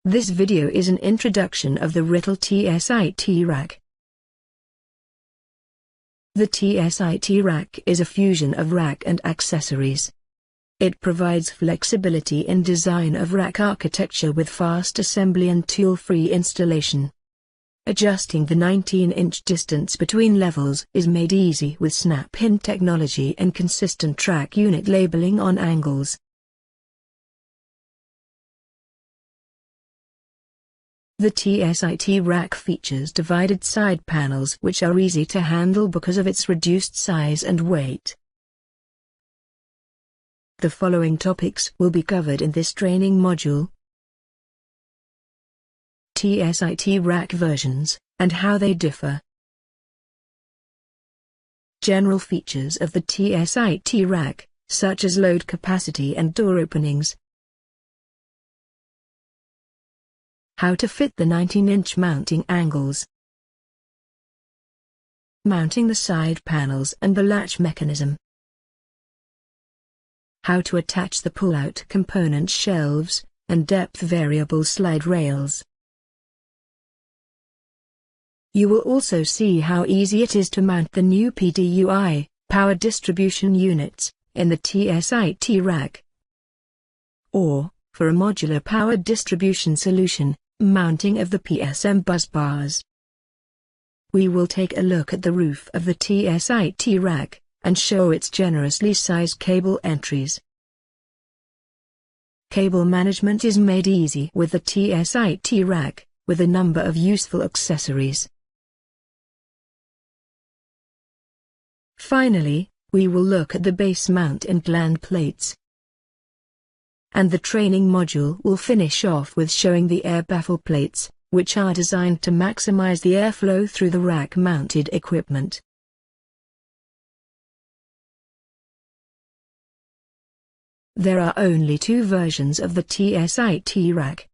This video is an introduction of the Retrofitting rack. The Retrofitting rack is a fusion of rack and accessories. It provides flexibility in design of rack architecture with fast assembly and tool-free installation. Adjusting the 19-inch distance between levels is made easy with snap-in technology and consistent track unit labeling on angles. The Retrofitting rack features divided side panels which are easy to handle because of its reduced size and weight. The following topics will be covered in this training module: Retrofitting rack versions, and how they differ. General features of the Retrofitting rack, such as load capacity and door openings. How to fit the 19-inch mounting angles. Mounting the side panels and the latch mechanism. How to attach the pull-out component shelves, and depth variable slide rails. You will also see how easy it is to mount the new PDUI, power distribution units, in the Retrofitting rack. Or, for a modular power distribution solution, mounting of the PSM bus bars. We will take a look at the roof of the Retrofitting rack, and show its generously sized cable entries. Cable management is made easy with the Retrofitting rack, with a number of useful accessories. Finally, we will look at the base mount and gland plates. And the training module will finish off with showing the air baffle plates, which are designed to maximize the airflow through the rack-mounted equipment. There are only two versions of the Retrofitting rack.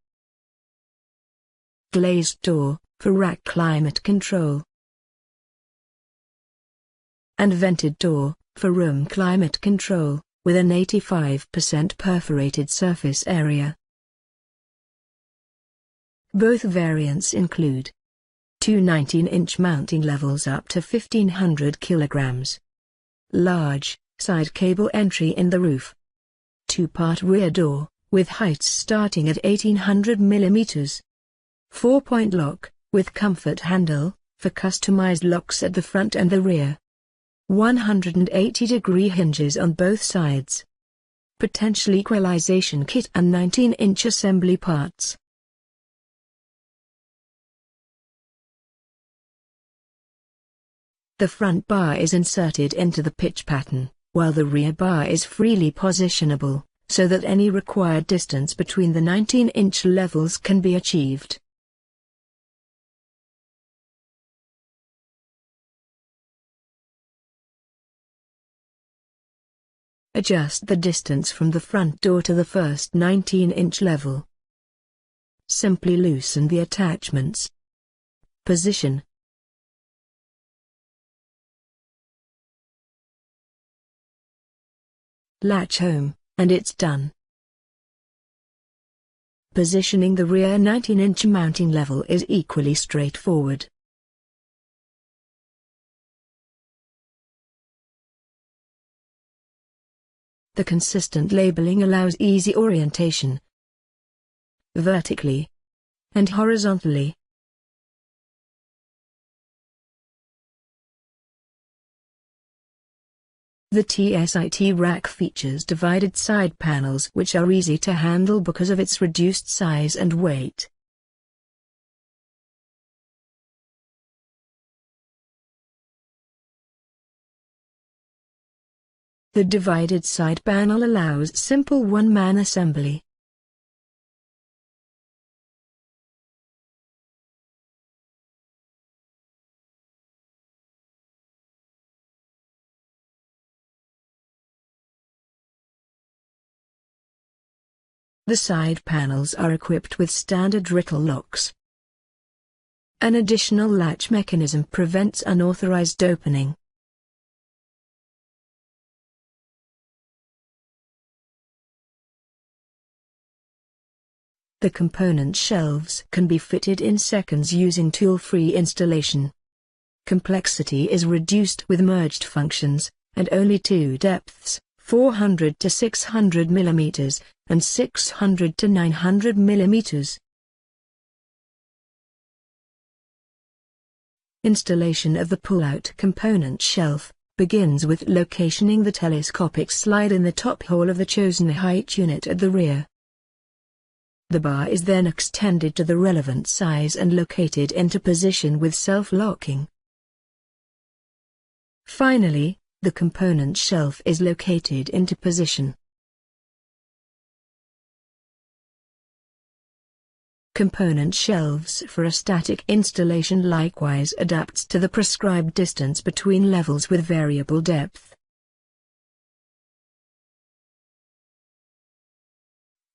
Glazed door, for rack climate control. And vented door, for room climate control, with an 85% perforated surface area. Both variants include two 19-inch mounting levels up to 1500 kilograms, large, side cable entry in the roof, two-part rear door, with heights starting at 1800 mm, 4-point lock, with comfort handle, for customized locks at the front and the rear, 180-degree hinges on both sides, potential equalization kit and 19-inch assembly parts. The front bar is inserted into the pitch pattern, while the rear bar is freely positionable, so that any required distance between the 19-inch levels can be achieved. Adjust the distance from the front door to the first 19-inch level. Simply loosen the attachments. Position. Latch home, and it's done. Positioning the rear 19-inch mounting level is equally straightforward. The consistent labeling allows easy orientation, vertically and horizontally. The Retrofitting rack features divided side panels which are easy to handle because of its reduced size and weight. The divided side panel allows simple one-man assembly. The side panels are equipped with standard Rickle locks. An additional latch mechanism prevents unauthorized opening. The component shelves can be fitted in seconds using tool-free installation. Complexity is reduced with merged functions, and only two depths, 400 to 600 mm, and 600 to 900 mm. Installation of the pull-out component shelf begins with locating the telescopic slide in the top hole of the chosen height unit at the rear. The bar is then extended to the relevant size and located into position with self-locking. Finally, the component shelf is located into position. Component shelves for a static installation likewise adapts to the prescribed distance between levels with variable depth.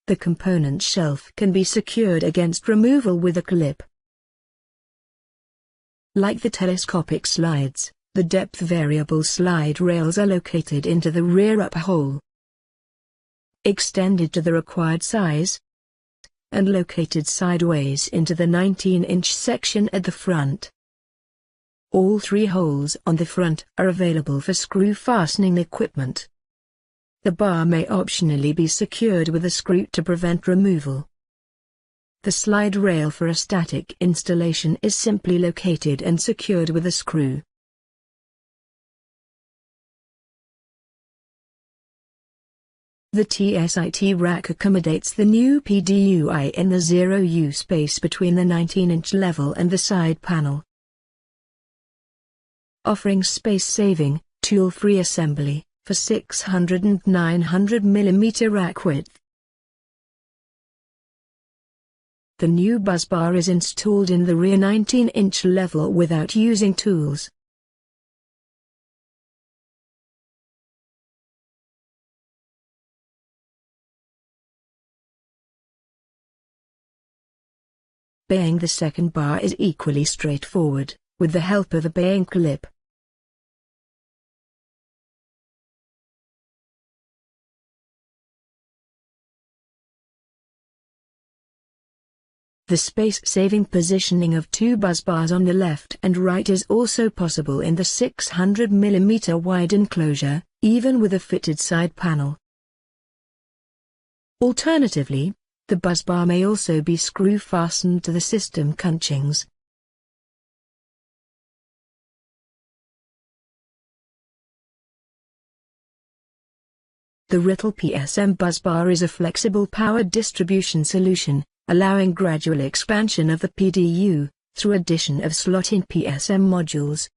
The component shelf can be secured against removal with a clip. Like the telescopic slides, the depth variable slide rails are located into the rear upper hole, extended to the required size, and located sideways into the 19-inch section at the front. All three holes on the front are available for screw fastening equipment. The bar may optionally be secured with a screw to prevent removal. The slide rail for a static installation is simply located and secured with a screw. The TSIT rack accommodates the new PDUI in the 0U space between the 19-inch level and the side panel, offering space-saving, tool-free assembly for 600 and 900 mm rack width. The new buzz bar is installed in the rear 19-inch level without using tools. Baying the second bar is equally straightforward, with the help of a baying clip. The space-saving positioning of two buzz bars on the left and right is also possible in the 600 mm wide enclosure, even with a fitted side panel. Alternatively, the buzz bar may also be screw-fastened to the system couchings. The Rittle PSM buzz bar is a flexible power distribution solution, allowing gradual expansion of the PDU, through addition of slot-in PSM modules.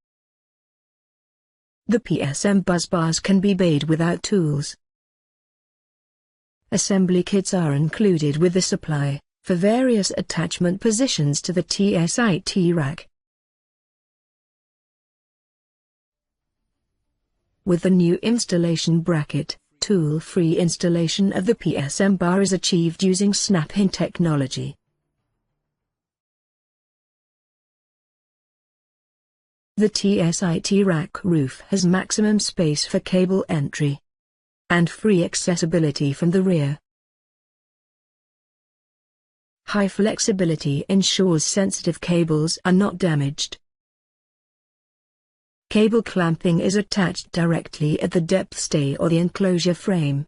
The PSM buzz bars can be bayed without tools. Assembly kits are included with the supply, for various attachment positions to the TSIT rack. With the new installation bracket, tool-free installation of the PSM bar is achieved using snap-in technology. The TSIT rack roof has maximum space for cable entry and free accessibility from the rear. High flexibility ensures sensitive cables are not damaged. Cable clamping is attached directly at the depth stay or the enclosure frame.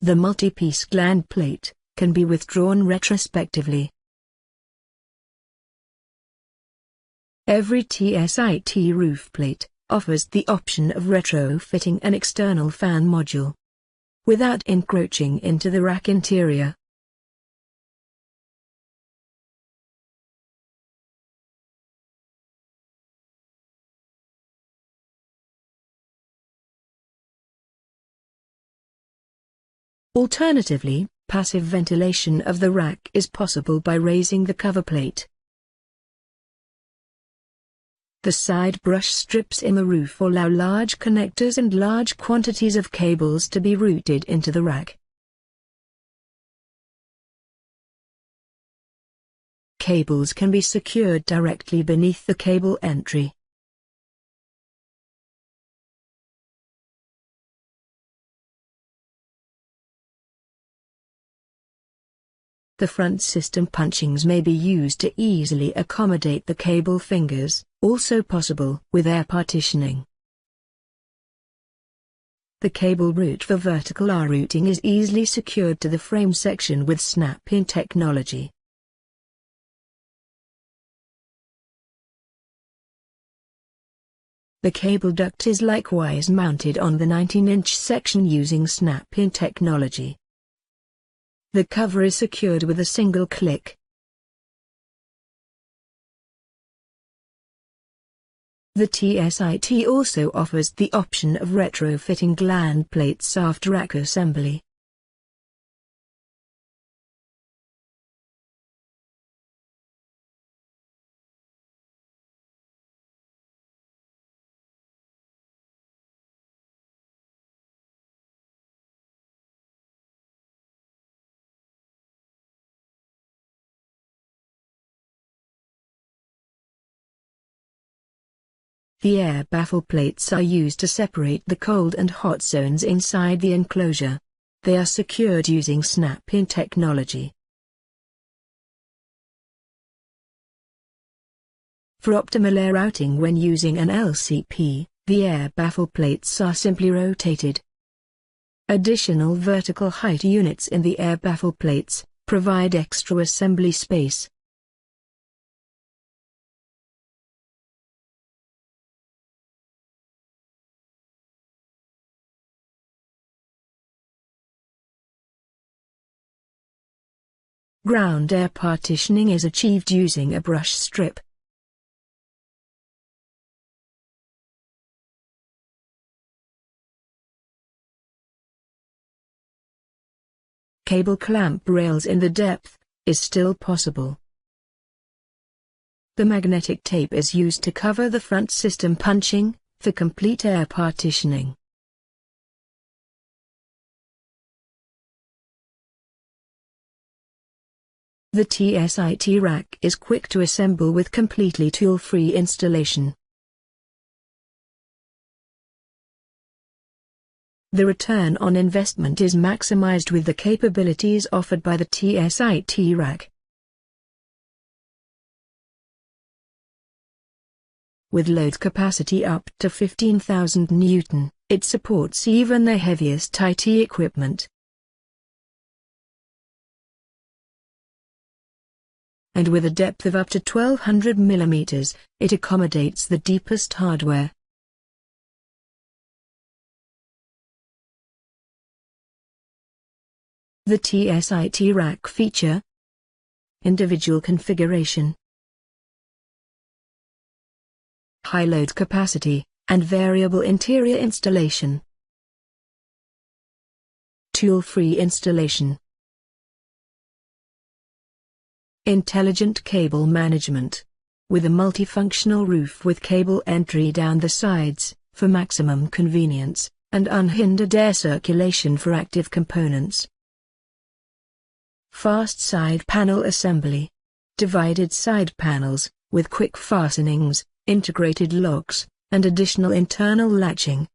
The multi-piece gland plate can be withdrawn retrospectively. Every TSIT roof plate offers the option of retrofitting an external fan module without encroaching into the rack interior. Alternatively, passive ventilation of the rack is possible by raising the cover plate. The side brush strips in the roof allow large connectors and large quantities of cables to be routed into the rack. Cables can be secured directly beneath the cable entry. The front system punchings may be used to easily accommodate the cable fingers, also possible with air partitioning. The cable route for vertical R-routing is easily secured to the frame section with snap-in technology. The cable duct is likewise mounted on the 19-inch section using snap-in technology. The cover is secured with a single click. The TSIT also offers the option of retrofitting gland plates after rack assembly. The air baffle plates are used to separate the cold and hot zones inside the enclosure. They are secured using snap-in technology. For optimal air routing when using an LCP, the air baffle plates are simply rotated. Additional vertical height units in the air baffle plates provide extra assembly space. Ground air partitioning is achieved using a brush strip. Cable clamp rails in the depth is still possible. The magnetic tape is used to cover the front system punching for complete air partitioning. The TSIT rack is quick to assemble with completely tool-free installation. The return on investment is maximized with the capabilities offered by the TSIT rack. With load capacity up to 15,000 Newton, it supports even the heaviest IT equipment. And with a depth of up to 1200 mm, it accommodates the deepest hardware. The TSIT rack feature individual configuration, high load capacity, and variable interior installation. Tool-free installation. Intelligent cable management. With a multifunctional roof with cable entry down the sides, for maximum convenience, and unhindered air circulation for active components. Fast side panel assembly. Divided side panels, with quick fastenings, integrated locks, and additional internal latching.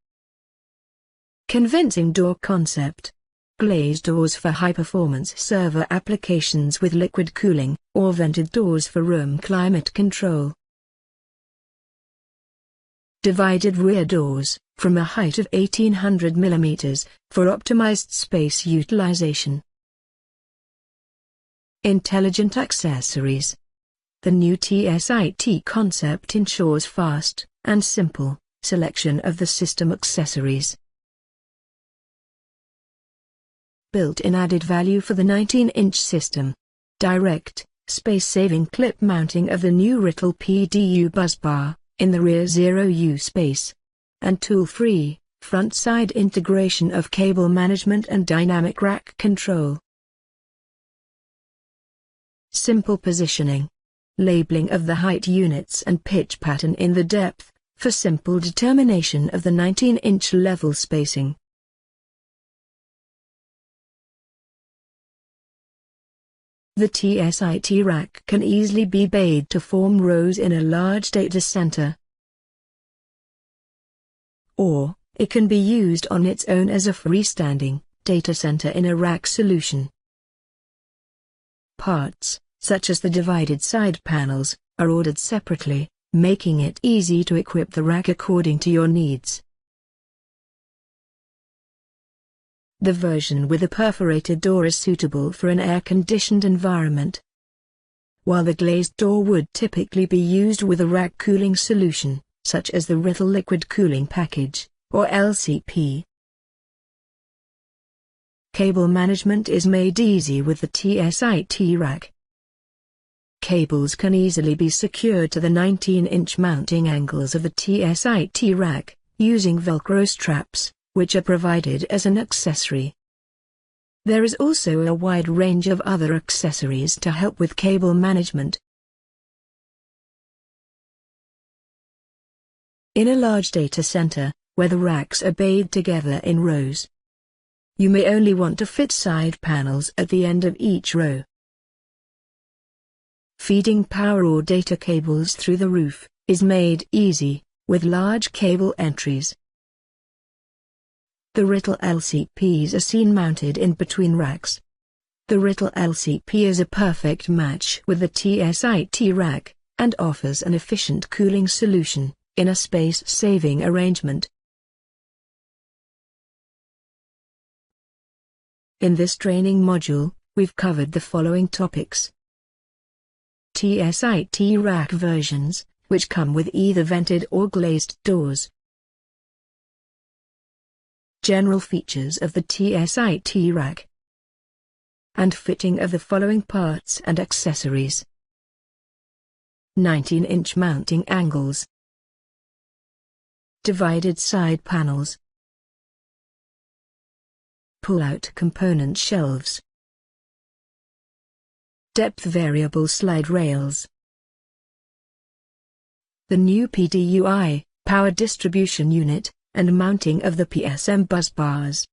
Convincing door concept. Glazed doors for high-performance server applications with liquid cooling, or vented doors for room climate control. Divided rear doors, from a height of 1800 mm, for optimized space utilization. Intelligent accessories. The new TSIT concept ensures fast and simple selection of the system accessories. Built-in added value for the 19-inch system. Direct, space-saving clip mounting of the new Retrofitting PDU busbar, in the rear 0U space. And tool-free, front-side integration of cable management and dynamic rack control. Simple positioning. Labeling of the height units and pitch pattern in the depth, for simple determination of the 19-inch level spacing. The TSIT rack can easily be bayed to form rows in a large data center. Or, it can be used on its own as a freestanding data center in a rack solution. Parts, such as the divided side panels, are ordered separately, making it easy to equip the rack according to your needs. The version with a perforated door is suitable for an air-conditioned environment, while the glazed door would typically be used with a rack cooling solution, such as the Riddle Liquid Cooling Package, or LCP. Cable management is made easy with the TSIT rack. Cables can easily be secured to the 19-inch mounting angles of the TSIT rack, using Velcro straps, which are provided as an accessory. There is also a wide range of other accessories to help with cable management. In a large data center, where the racks are bayed together in rows, you may only want to fit side panels at the end of each row. Feeding power or data cables through the roof is made easy, with large cable entries. The Riddle LCPs are seen mounted in between racks. The Riddle LCP is a perfect match with the TSIT rack, and offers an efficient cooling solution, in a space-saving arrangement. In this training module, we've covered the following topics. TSIT rack versions, which come with either vented or glazed doors. General features of the TSIT rack. And fitting of the following parts and accessories. 19-inch mounting angles. Divided side panels. Pull-out component shelves. Depth variable slide rails. The new PDUI, power distribution unit, and mounting of the PSM bus bars.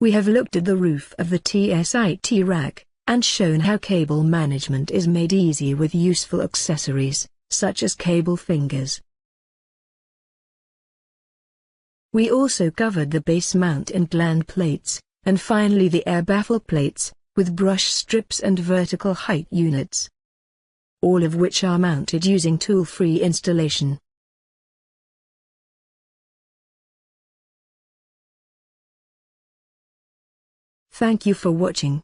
We have looked at the roof of the TSIT rack, and shown how cable management is made easy with useful accessories, such as cable fingers. We also covered the base mount and gland plates, and finally the air baffle plates, with brush strips and vertical height units, all of which are mounted using tool-free installation. Thank you for watching.